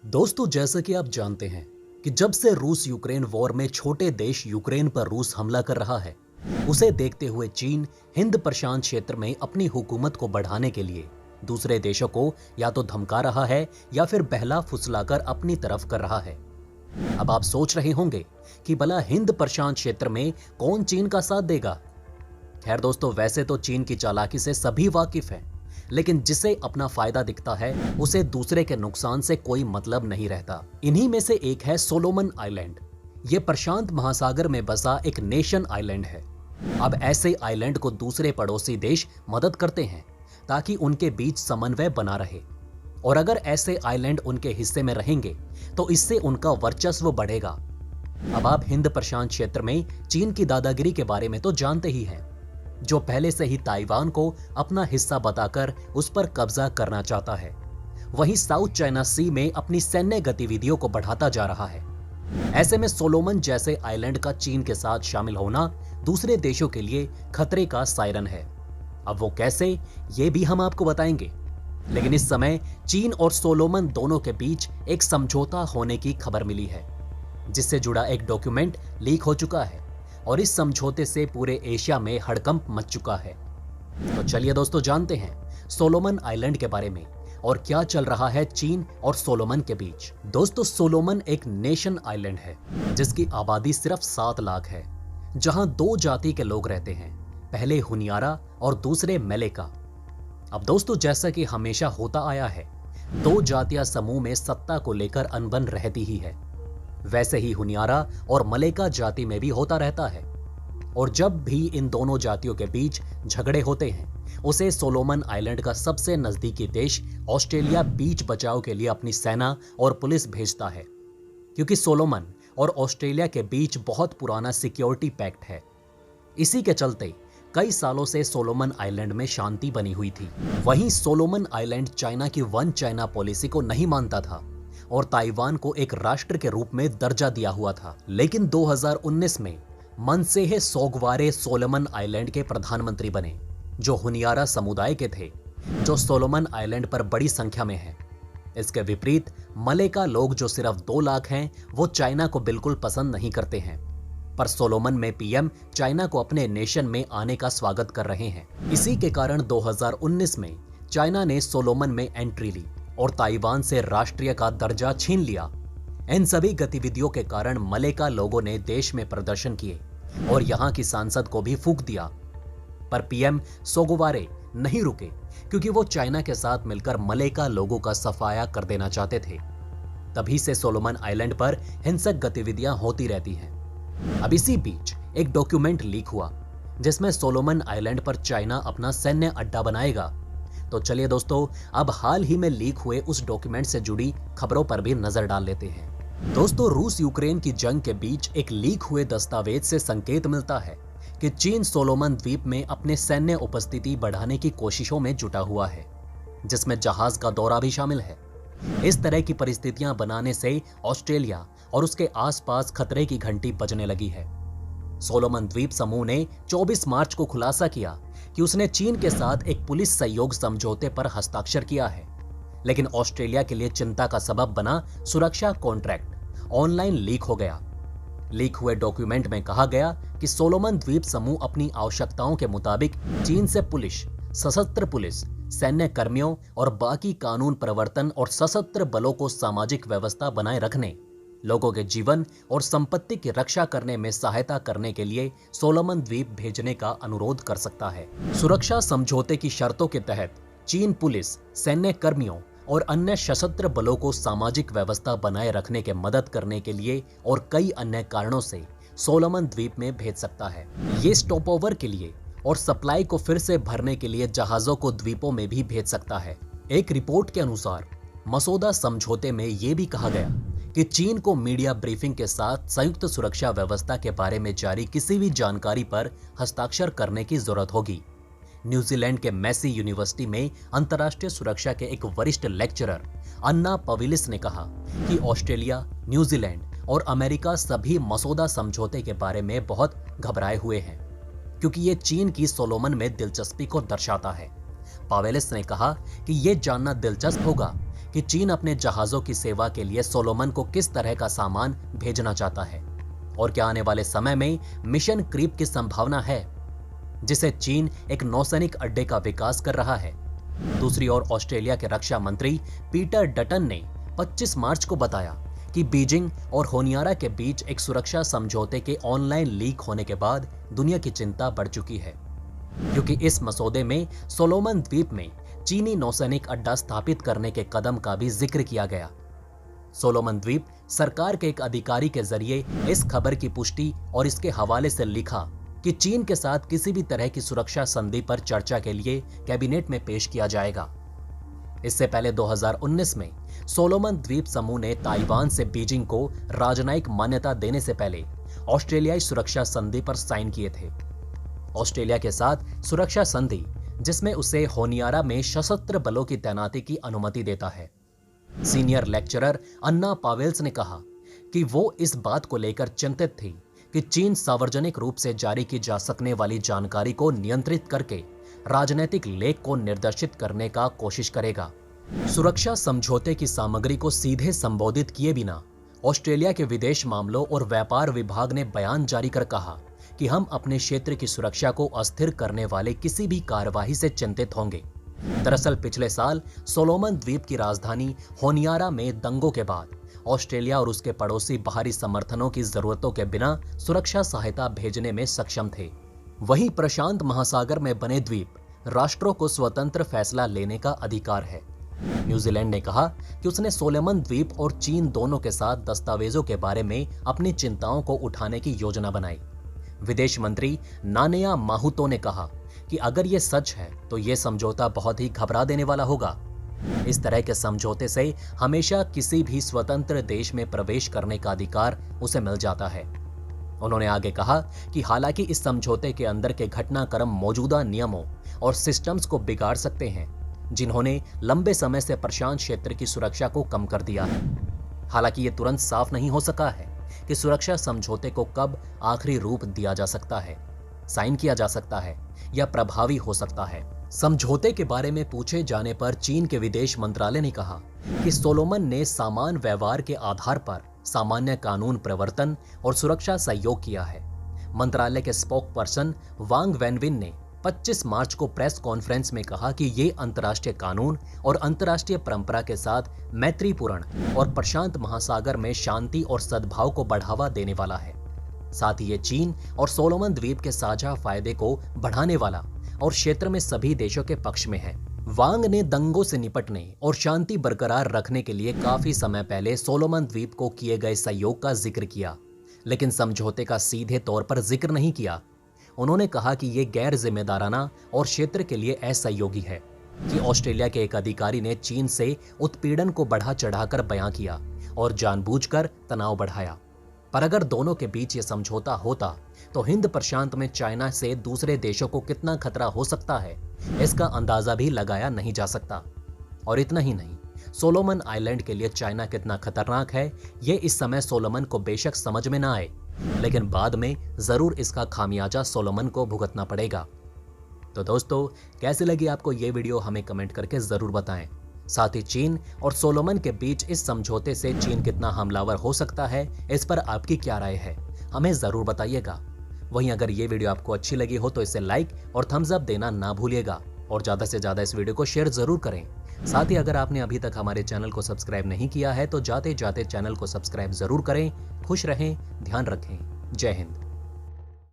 दोस्तों, जैसा कि आप जानते हैं कि जब से रूस यूक्रेन वॉर में छोटे देश यूक्रेन पर रूस हमला कर रहा है, उसे देखते हुए चीन हिंद प्रशांत क्षेत्र में अपनी हुकूमत को बढ़ाने के लिए दूसरे देशों को या तो धमका रहा है या फिर बहला फुसलाकर अपनी तरफ कर रहा है। अब आप सोच रहे होंगे कि भला हिंद प्रशांत क्षेत्र में कौन चीन का साथ देगा। खैर दोस्तों, वैसे तो चीन की चालाकी से सभी वाकिफ हैं, लेकिन जिसे अपना फायदा दिखता है उसे दूसरे के नुकसान से कोई मतलब नहीं रहता। इन्हीं में से एक है सोलोमन आइलैंड। ये प्रशांत महासागर में बसा एक नेशन आइलैंड है। अब ऐसे आइलैंड को दूसरे पड़ोसी देश मदद करते हैं ताकि उनके बीच समन्वय बना रहे, और अगर ऐसे आइलैंड उनके हिस्से में रहेंगे तो इससे उनका वर्चस्व बढ़ेगा। अब आप हिंद प्रशांत क्षेत्र में चीन की दादागिरी के बारे में तो जानते ही हैं, जो पहले से ही ताइवान को अपना हिस्सा बताकर उस पर कब्जा करना चाहता है। वहीं साउथ चाइना सी में अपनी सैन्य गतिविधियों को बढ़ाता जा रहा है। ऐसे में सोलोमन जैसे आइलैंड का चीन के साथ शामिल होना दूसरे देशों के लिए खतरे का सायरन है। अब वो कैसे, ये भी हम आपको बताएंगे। लेकिन इस समय चीन और सोलोमन दोनों के बीच एक समझौता होने की खबर मिली है, जिससे जुड़ा एक डॉक्यूमेंट लीक हो चुका है, और इस समझौते से पूरे एशिया में हड़कंप मच चुका है। तो चलिए दोस्तों, जानते हैं सोलोमन आइलैंड के बारे में और क्या चल रहा है चीन और सोलोमन के बीच। दोस्तों, सोलोमन एक नेशन आइलैंड है जिसकी आबादी सिर्फ 7 लाख है, जहां 2 जाति के लोग रहते हैं, पहले हुनियारा और दूसरे मलेका। अब दोस्तों, जैसा कि हमेशा होता आया है, 2 जातीय समूह में सत्ता को लेकर अनबन रहती ही है। वैसे ही हुनियारा और मलेका जाति में भी होता रहता है, और जब भी इन दोनों जातियों के बीच झगड़े होते हैं, उसे सोलोमन आइलैंड का सबसे नजदीकी देश ऑस्ट्रेलिया बीच बचाव के लिए अपनी सेना और पुलिस भेजता है, क्योंकि सोलोमन और ऑस्ट्रेलिया के बीच बहुत पुराना सिक्योरिटी पैक्ट है। इसी के चलते कई सालों से सोलोमन आइलैंड में शांति बनी हुई थी। वहीं सोलोमन आइलैंड चाइना की वन चाइना पॉलिसी को नहीं मानता था और ताइवान को एक राष्ट्र के रूप में दर्जा दिया हुआ था। लेकिन 2019 में मनसेहे सोगवारे सोलोमन आइलैंड के प्रधानमंत्री बने, जो हुनियारा समुदाय के थे, जो सोलोमन आइलैंड पर बड़ी संख्या में है। इसके विपरीत मलेका लोग, जो सिर्फ 2 लाख हैं, वो चाइना को बिल्कुल पसंद नहीं करते हैं। पर सोलोमन में पीएम चाइना को अपने नेशन में आने का स्वागत कर रहे हैं। इसी के कारण 2019 में चाइना ने सोलोमन में एंट्री ली और ताइवान से राष्ट्रीय का दर्जा छीन लिया। इन सभी गतिविधियों के कारण मलेका लोगों ने देश में प्रदर्शन किए और यहां की सांसद को भी फूंक दिया। पर पीएम सोगवारे नहीं रुके, क्योंकि वो चाइना के साथ मिलकर मलेका लोगों का सफाया कर देना चाहते थे। तभी से सोलोमन आइलैंड पर हिंसक गतिविधियां होती रहती हैं। अब इसी बीच एक डॉक्यूमेंट लीक हुआ, जिसमें सोलोमन आइलैंड पर चाइना अपना सैन्य अड्डा बनाएगा। तो चलिए दोस्तों, अब हाल ही में लीक हुए उस डॉक्यूमेंट से जुड़ी खबरों पर भी नजर डाल लेते हैं। दोस्तों, रूस यूक्रेन की जंग के बीच एक लीक हुए दस्तावेज से संकेत मिलता है कि चीन सोलोमन द्वीप में अपने सैन्य उपस्थिति बढ़ाने की कोशिशों में जुटा हुआ है, जिसमें जहाज का दौरा भी शामिल है। इस तरह की परिस्थितियां बनाने से ऑस्ट्रेलिया और उसके आसपास खतरे की घंटी बजने लगी है। सोलोमन द्वीप समूह ने 24 मार्च को खुलासा किया कि उसने चीन के साथ एक पुलिस सहयोग समझौते पर हस्ताक्षर किया है, लेकिन ऑस्ट्रेलिया के लिए चिंता का सबब बना सुरक्षा कॉन्ट्रैक्ट ऑनलाइन लीक हो गया। लीक हुए डॉक्यूमेंट में कहा गया कि सोलोमन द्वीप समूह अपनी आवश्यकताओं के मुताबिक चीन से पुलिस, सशस्त्र पुलिस, सैन्य कर्मियों और बाकी कानून प्रवर्तन और सशस्त्र बलों को सामाजिक व्यवस्था बनाए रखने, लोगों के जीवन और संपत्ति की रक्षा करने में सहायता करने के लिए सोलोमन द्वीप भेजने का अनुरोध कर सकता है। सुरक्षा समझौते की शर्तों के तहत चीन पुलिस, सैन्य कर्मियों और अन्य सशस्त्र बलों को सामाजिक व्यवस्था बनाए रखने के मदद करने के लिए और कई अन्य कारणों से सोलोमन द्वीप में भेज सकता है। ये स्टॉपओवर के लिए और सप्लाई को फिर से भरने के लिए जहाजों को द्वीपों में भी भेज सकता है। एक रिपोर्ट के अनुसार मसौदा समझौते में यह भी कहा गया कि चीन को मीडिया ब्रीफिंग के साथ संयुक्त सुरक्षा व्यवस्था के बारे में जारी किसी भी जानकारी पर हस्ताक्षर करने की जरूरत होगी। न्यूजीलैंड के मैसी यूनिवर्सिटी में अंतर्राष्ट्रीय सुरक्षा के एक वरिष्ठ लेक्चरर अन्ना पविलिस ने कहा कि ऑस्ट्रेलिया, न्यूजीलैंड और अमेरिका सभी मसौदा समझौते के बारे में बहुत घबराए हुए हैं, क्योंकि ये चीन की सोलोमन में दिलचस्पी को दर्शाता है। पावेलिस ने कहा कि यह जानना दिलचस्प होगा कि चीन अपने जहाजों की सेवा के लिए सोलोमन को किस तरह का सामान भेजना चाहता है और क्या आने वाले समय में मिशन क्रीप की संभावना है, जिसे चीन एक नौसैनिक अड्डे का विकास कर रहा है। दूसरी ओर ऑस्ट्रेलिया के रक्षा मंत्री पीटर डटन ने 25 मार्च को बताया कि बीजिंग और होनियारा के बीच एक सुरक्षा समझौते के ऑनलाइन लीक होने के बाद दुनिया की चिंता बढ़ चुकी है, क्योंकि इस मसौदे में सोलोमन द्वीप में चीनी नौसैनिक अड्डा स्थापित करने के कदम का भी जिक्र किया गया। सोलोमन द्वीप सरकार के एक अधिकारी के जरिए इस खबर की पुष्टि और इसके हवाले से लिखा कि चीन के साथ किसी भी तरह की सुरक्षा संधि पर चर्चा के लिए कैबिनेट में पेश किया जाएगा। इससे पहले 2019 में सोलोमन द्वीप समूह ने ताइवान से बीजिंग को राजनयिक मान्यता देने से पहले ऑस्ट्रेलियाई सुरक्षा संधि पर साइन किए थे। ऑस्ट्रेलिया के साथ सुरक्षा संधि जिसमें उसे होनियारा में सशस्त्र बलों की तैनाती की अनुमति देता है। सीनियर लेक्चरर अन्ना पावेल्स ने कहा कि वो इस बात को लेकर चिंतित थी कि चीन सार्वजनिक रूप से जारी की जा सकने वाली जानकारी को नियंत्रित करके राजनीतिक लेख को निर्देशित करने का कोशिश करेगा। सुरक्षा समझौते की सामग्री को सीधे संबोधित किए बिना ऑस्ट्रेलिया के विदेश मामलों और व्यापार विभाग ने बयान जारी कर कहा कि हम अपने क्षेत्र की सुरक्षा को अस्थिर करने वाले किसी भी कार्यवाही से चिंतित होंगे। दरअसल पिछले साल सोलोमन द्वीप की राजधानी होनियारा में दंगों के बाद ऑस्ट्रेलिया और उसके पड़ोसी बाहरी समर्थनों की जरूरतों के बिना सुरक्षा सहायता भेजने में सक्षम थे। वहीं प्रशांत महासागर में बने द्वीप राष्ट्रों को स्वतंत्र फैसला लेने का अधिकार है। न्यूजीलैंड ने कहा कि उसने सोलोमन द्वीप और चीन दोनों के साथ दस्तावेजों के बारे में अपनी चिंताओं को उठाने की योजना बनाई। विदेश मंत्री नानेया माहुतो ने कहा कि अगर ये सच है तो ये समझौता बहुत ही घबरा देने वाला होगा। इस तरह के समझौते से हमेशा किसी भी स्वतंत्र देश में प्रवेश करने का अधिकार उसे मिल जाता है। उन्होंने आगे कहा कि हालांकि इस समझौते के अंदर के घटनाक्रम मौजूदा नियमों और सिस्टम्स को बिगाड़ सकते हैं, जिन्होंने लंबे समय से प्रशांत क्षेत्र की सुरक्षा को कम कर दिया है। हालांकि ये तुरंत साफ नहीं हो सका है कि सुरक्षा समझौते को कब आखिरी रूप दिया जा सकता है, साइन किया जा सकता है या प्रभावी हो सकता है। समझौते के बारे में पूछे जाने पर चीन के विदेश मंत्रालय ने कहा कि सोलोमन ने समान व्यवहार के आधार पर सामान्य कानून प्रवर्तन और सुरक्षा सहयोग किया है। मंत्रालय के स्पोक पर्सन वांग वेनविन ने 25 मार्च को प्रेस कॉन्फ्रेंस में कहा कि ये अंतर्राष्ट्रीय कानून और अंतर्राष्ट्रीय परंपरा के साथ मैत्रीपूर्ण और प्रशांत महासागर में शांति और सद्भाव को बढ़ावा देने वाला है। साथ ही ये चीन और सोलोमन द्वीप के साझा फायदे को बढ़ाने वाला और क्षेत्र में सभी देशों के पक्ष में है। वांग ने दंगों से निपटने और शांति बरकरार रखने के लिए काफी समय पहले सोलोमन द्वीप को किए गए सहयोग का जिक्र किया, लेकिन समझौते का सीधे तौर पर जिक्र नहीं किया। उन्होंने कहा कि यह गैर जिम्मेदाराना और क्षेत्र के लिए असहयोगी है कि ऑस्ट्रेलिया के एक अधिकारी ने चीन से उत्पीड़न को बढ़ा चढ़ाकर बयां किया और जानबूझकर तनाव बढ़ाया। पर अगर दोनों के बीच ये समझौता होता तो हिंद प्रशांत में चाइना से दूसरे देशों को कितना खतरा हो सकता है, इसका अंदाजा भी लगाया नहीं जा सकता। और इतना ही नहीं, सोलोमन आइलैंड के लिए चाइना कितना खतरनाक है, ये इस समय सोलोमन को बेशक समझ में ना आए, लेकिन बाद में जरूर इसका खामियाजा सोलोमन को भुगतना पड़ेगा। तो दोस्तों, कैसी लगी आपको ये वीडियो, हमें कमेंट करके जरूर बताएं। साथ ही चीन और सोलोमन के बीच इस समझौते से चीन कितना हमलावर हो सकता है, इस पर आपकी क्या राय है, हमें जरूर बताइएगा। वहीं अगर ये वीडियो आपको अच्छी लगी हो तो इसे लाइक और थम्स अप देना ना भूलिएगा और ज्यादा से ज्यादा इस वीडियो को शेयर जरूर करें। साथ ही अगर आपने अभी तक हमारे चैनल को सब्सक्राइब नहीं किया है तो जाते जाते चैनल को सब्सक्राइब जरूर करें। खुश रहें, ध्यान रखें। जय हिंद।